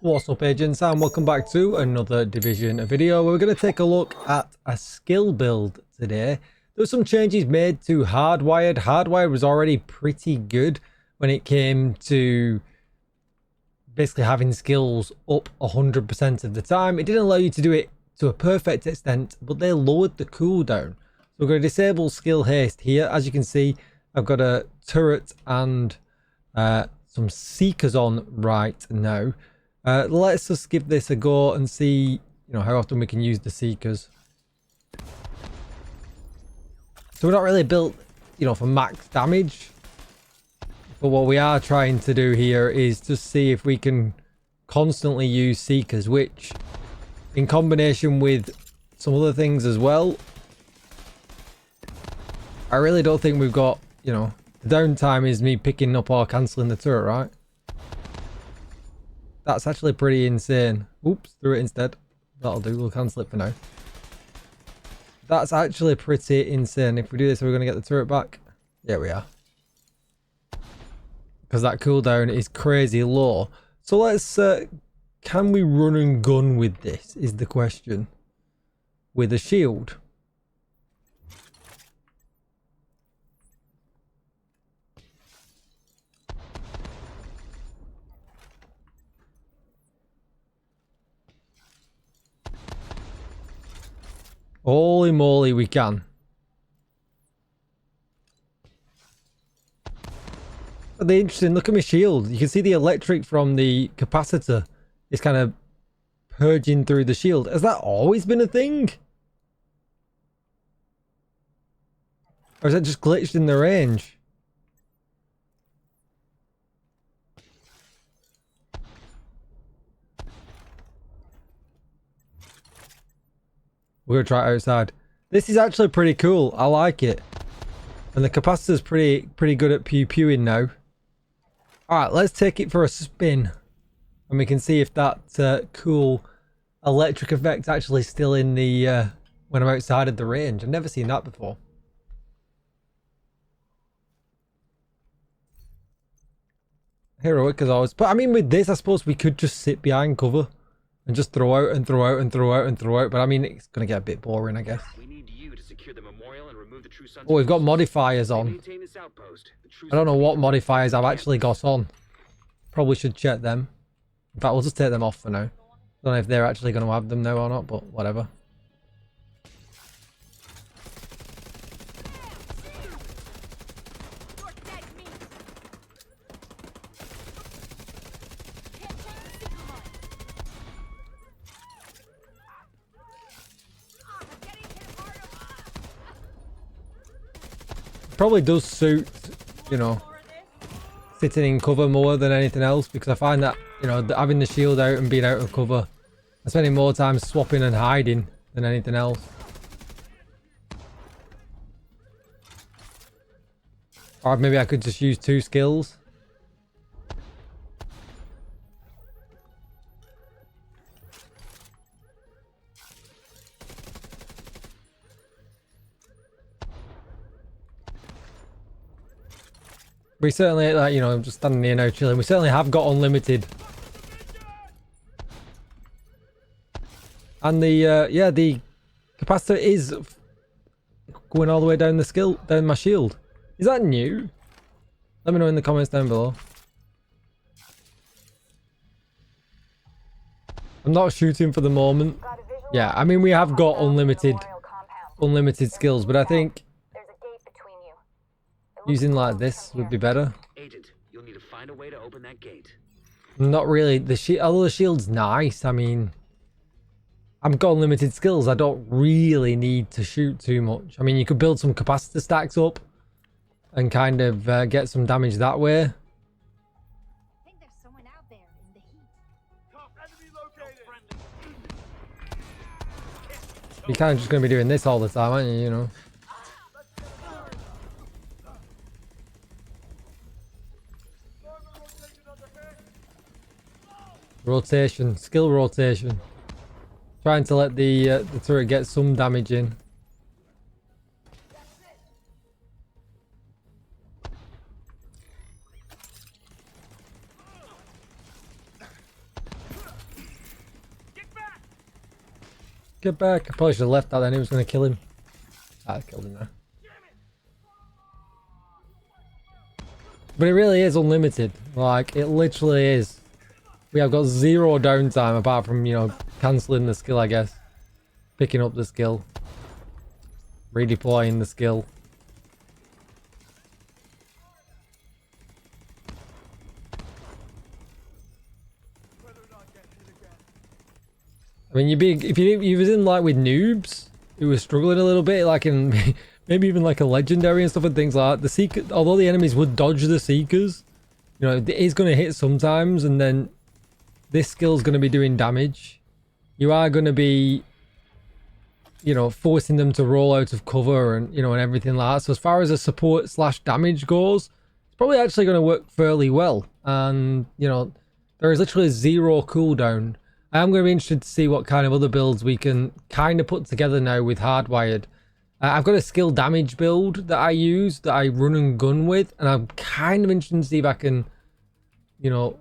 What's up, agents, and welcome back to another Division video. We're going to take a look at a skill build today. There were some changes made to Hardwired. Hardwired was already pretty good when it came to basically having skills up 100% of the time. It didn't allow you to do it to a perfect extent, but they lowered the cooldown. So we're going to disable skill haste here. As you can see, I've got a turret and some seekers on right now. Let's just give this a go and see, how often we can use the seekers. So we're not really built, for max damage. But what we are trying to do here is just see if we can constantly use seekers, which in combination with some other things as well, I really don't think we've got, the downtime is me picking up or cancelling the turret, right? That's actually pretty insane. Oops, threw it instead. That'll do. We'll cancel it for now. That's actually pretty insane. If we do this, are we going to get the turret back? Yeah, we are. Because that cooldown is crazy low. So let's... can we run and gun with this, is the question. With a shield. Holy moly, we can. But the interesting, look at my shield. You can see the electric from the capacitor is kind of purging through the shield. Has that always been a thing? Or is that just glitched in the range? We're going to try it outside. This is actually pretty cool. I like it. And the capacitor's pretty good at pew-pewing now. Alright, let's take it for a spin. And we can see if that cool electric effect actually still in the... when I'm outside of the range. I've never seen that before. Heroic as always. But I mean, with this, I suppose we could just sit behind cover. And just throw out and throw out and throw out and throw out. But I mean, it's going to get a bit boring, I guess. We need you to secure the memorial and remove the True Sons. Oh, we've got modifiers on. I don't know what modifiers I've actually got on. Probably should check them. In fact, we'll just take them off for now. Don't know if they're actually going to have them now or not, but whatever. Probably does suit, sitting in cover more than anything else, because I find that, having the shield out and being out of cover, I'm spending more time swapping and hiding than anything else. Or maybe I could just use 2 skills. We certainly, I'm just standing here now chilling. We certainly have got unlimited. And the capacitor is going all the way down down my shield. Is that new? Let me know in the comments down below. I'm not shooting for the moment. Yeah, I mean, we have got unlimited skills, but I think using like this would be better. Agent, you'll need to find a way to open that gate. Not really. Although the shield's nice. I mean, I've got unlimited skills. I don't really need to shoot too much. I mean, you could build some capacitor stacks up and kind of get some damage that way. I think there's someone out there in the heat. You're kind of just going to be doing this all the time, aren't you, Rotation, skill rotation. Trying to let the turret get some damage in. Get back. I probably should have left that then. He was going to kill him. I killed him now. But it really is unlimited. Like, it literally is. We have got zero downtime apart from, you know, cancelling the skill, I guess. Picking up the skill. Redeploying the skill. I mean, if you was in like with noobs who were struggling a little bit, like in maybe even like a legendary and stuff and things like that, the seeker, although the enemies would dodge the seekers, you know, it is going to hit sometimes, and then this skill's going to be doing damage. You are going to be, you know, forcing them to roll out of cover and, you know, and everything like that. So as far as a support slash damage goes, it's probably actually going to work fairly well. And, you know, there is literally zero cooldown. I am going to be interested to see what kind of other builds we can kind of put together now with Hardwired. I've got a skill damage build that I use, that I run and gun with, and I'm kind of interested to see if I can, you know,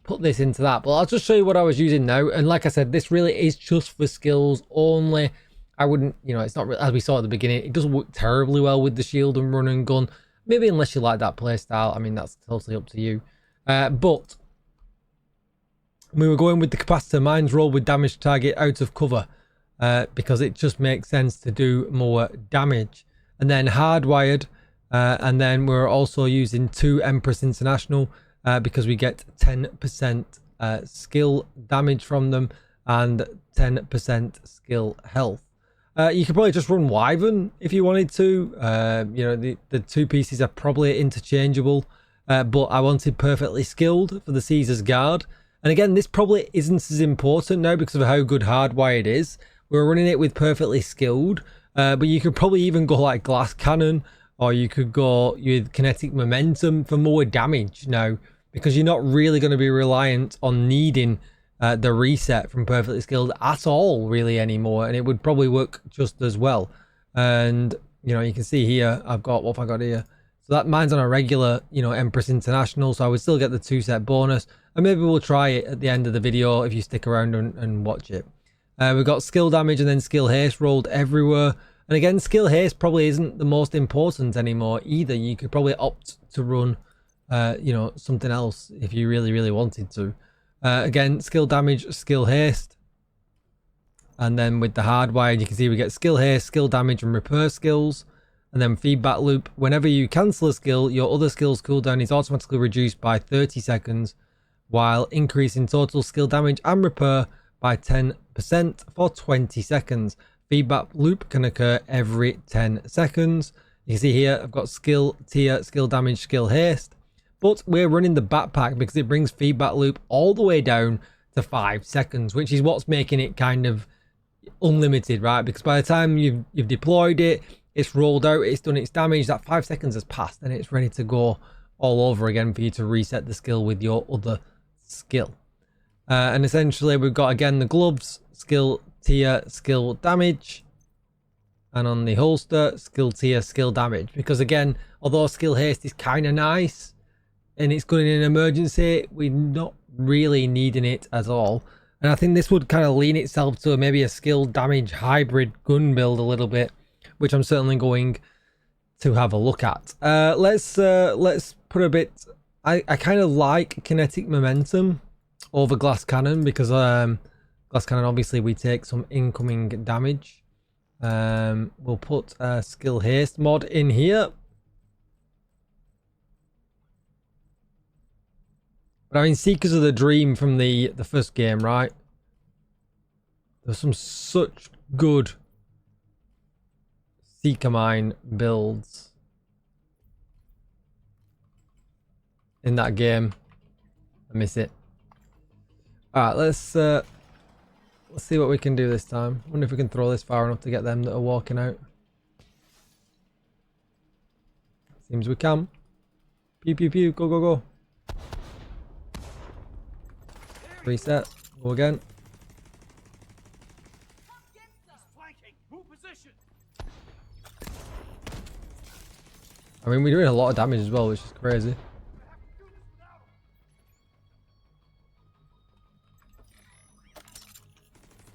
put this into that. But I'll just show you what I was using now. And like I said, this really is just for skills only. I wouldn't, you know, it's not really, as we saw at the beginning, it doesn't work terribly well with the shield and run and gun. Maybe unless you like that playstyle. I mean, that's totally up to you. But we were going with the capacitor mines roll with damage target out of cover because it just makes sense to do more damage. And then Hardwired, and then we're also using 2 Empress International because we get 10% skill damage from them and 10% skill health. You could probably just run Wyvern if you wanted to. You know, the 2 pieces are probably interchangeable, but I wanted Perfectly Skilled for the Caesar's Guard. And again, this probably isn't as important now because of how good Hardwired is. We're running it with Perfectly Skilled, but you could probably even go like Glass Cannon, or you could go with Kinetic Momentum for more damage now, because you're not really going to be reliant on needing the reset from Perfectly Skilled at all really anymore, and it would probably work just as well. And you know, you can see here I've got, what have I got here? So that mine's on a regular, you know, Empress International, so I would still get the 2 set bonus, and maybe we'll try it at the end of the video if you stick around and watch it. We've got skill damage and then skill haste rolled everywhere, and again, skill haste probably isn't the most important anymore either. You could probably opt to run you know, something else if you really wanted to. Again, skill damage, skill haste, and then with the Hardwired you can see we get skill haste, skill damage and repair skills. And then feedback loop, whenever you cancel a skill, your other skill's cooldown is automatically reduced by 30 seconds, while increasing total skill damage and repair by 10% for 20 seconds. Feedback loop can occur every 10 seconds. You can see here I've got skill, tier, skill damage, skill haste, but we're running the backpack because it brings feedback loop all the way down to 5 seconds, which is what's making it kind of unlimited, right? Because by the time you've deployed it, it's rolled out, it's done its damage, that 5 seconds has passed, and it's ready to go all over again for you to reset the skill with your other skill. And essentially we've got again the gloves, skill, tier, skill, damage, and on the holster, skill, tier, skill, damage. Because again, although skill haste is kind of nice and it's good in an emergency, we're not really needing it at all. And I think this would kind of lean itself to maybe a skill damage hybrid gun build a little bit, which I'm certainly going to have a look at. Let's put a bit. I kind of like Kinetic Momentum over Glass Cannon because Glass Cannon, obviously we take some incoming damage. We'll put a skill haste mod in here. But I mean, Seekers of the Dream from the first game, right? There's some such good Seeker Mine builds in that game. I miss it. Alright, let's see what we can do this time. I wonder if we can throw this far enough to get them that are walking out. Seems we can. Pew pew pew, go go go. Reset, go again. I mean, we're doing a lot of damage as well, which is crazy.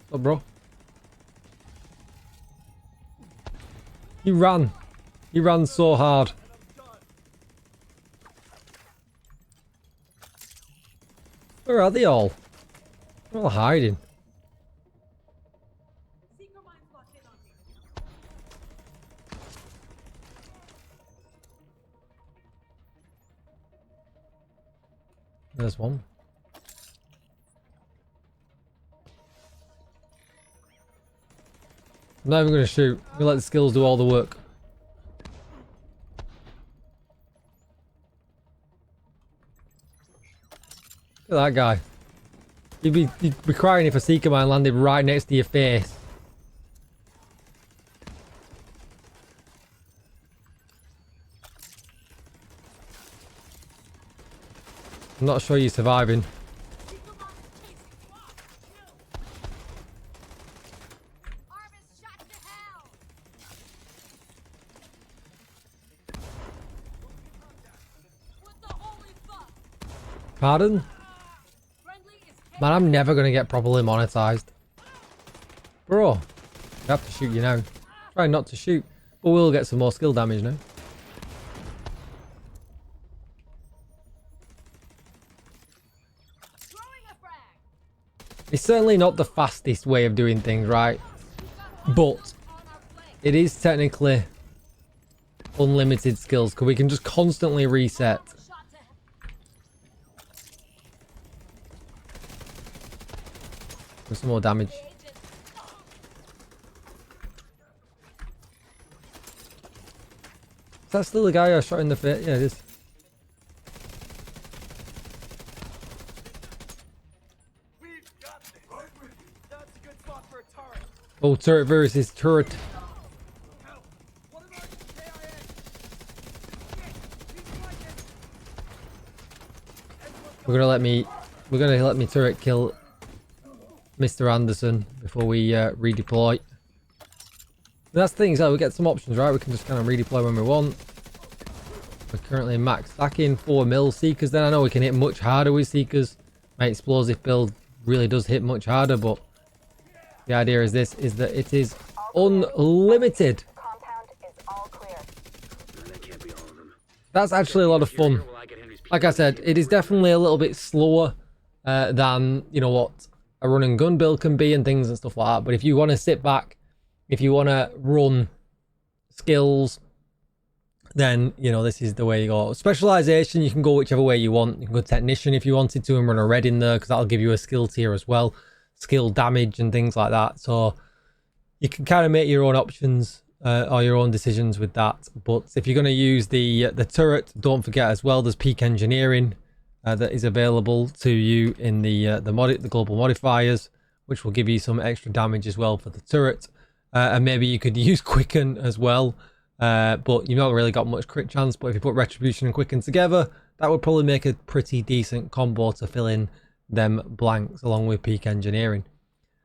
What's up, bro? He ran. He ran so hard. Where are they all? They're all hiding. There's one. I'm not even going to shoot. We let the skills do all the work. Look at that guy. You'd be crying if a Seeker Mine landed right next to your face. I'm not sure you're surviving. Pardon? Man, I'm never going to get properly monetized. Bro, I have to shoot you now. Try not to shoot, but we'll get some more skill damage now. It's certainly not the fastest way of doing things, right? But it is technically unlimited skills because we can just constantly reset. For some more damage. Is that still the guy I shot in the face? Yeah, it is. Oh, turret versus turret. We're gonna let me turret kill Mr. Anderson before we redeploy. That's the thing, so we get some options, right? We can just kind of redeploy when we want. We're currently max stacking 4 mil Seekers. Then I know we can hit much harder with Seekers. My explosive build really does hit much harder, but the idea is this: is that it is unlimited. That's actually a lot of fun. Like I said, it is definitely a little bit slower than, you know, what a run and gun build can be and things and stuff like that. But if you want to sit back, if you want to run skills, then, you know, this is the way you go. Specialization, you can go whichever way you want. You can go technician if you wanted to and run a red in there, because that'll give you a skill tier as well. Skill damage and things like that. So you can kind of make your own options or your own decisions with that. But if you're going to use the turret, don't forget as well, there's peak engineering that is available to you in the global modifiers, which will give you some extra damage as well for the turret. And maybe you could use quicken as well, but you've not really got much crit chance. But if you put retribution and quicken together, that would probably make a pretty decent combo to fill in them blanks along with peak engineering.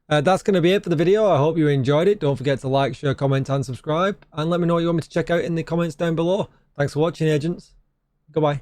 That's going to be it for the video. I hope you enjoyed it. Don't forget to like, share, comment and subscribe, and let me know what you want me to check out in the comments down below. Thanks for watching, agents. Goodbye.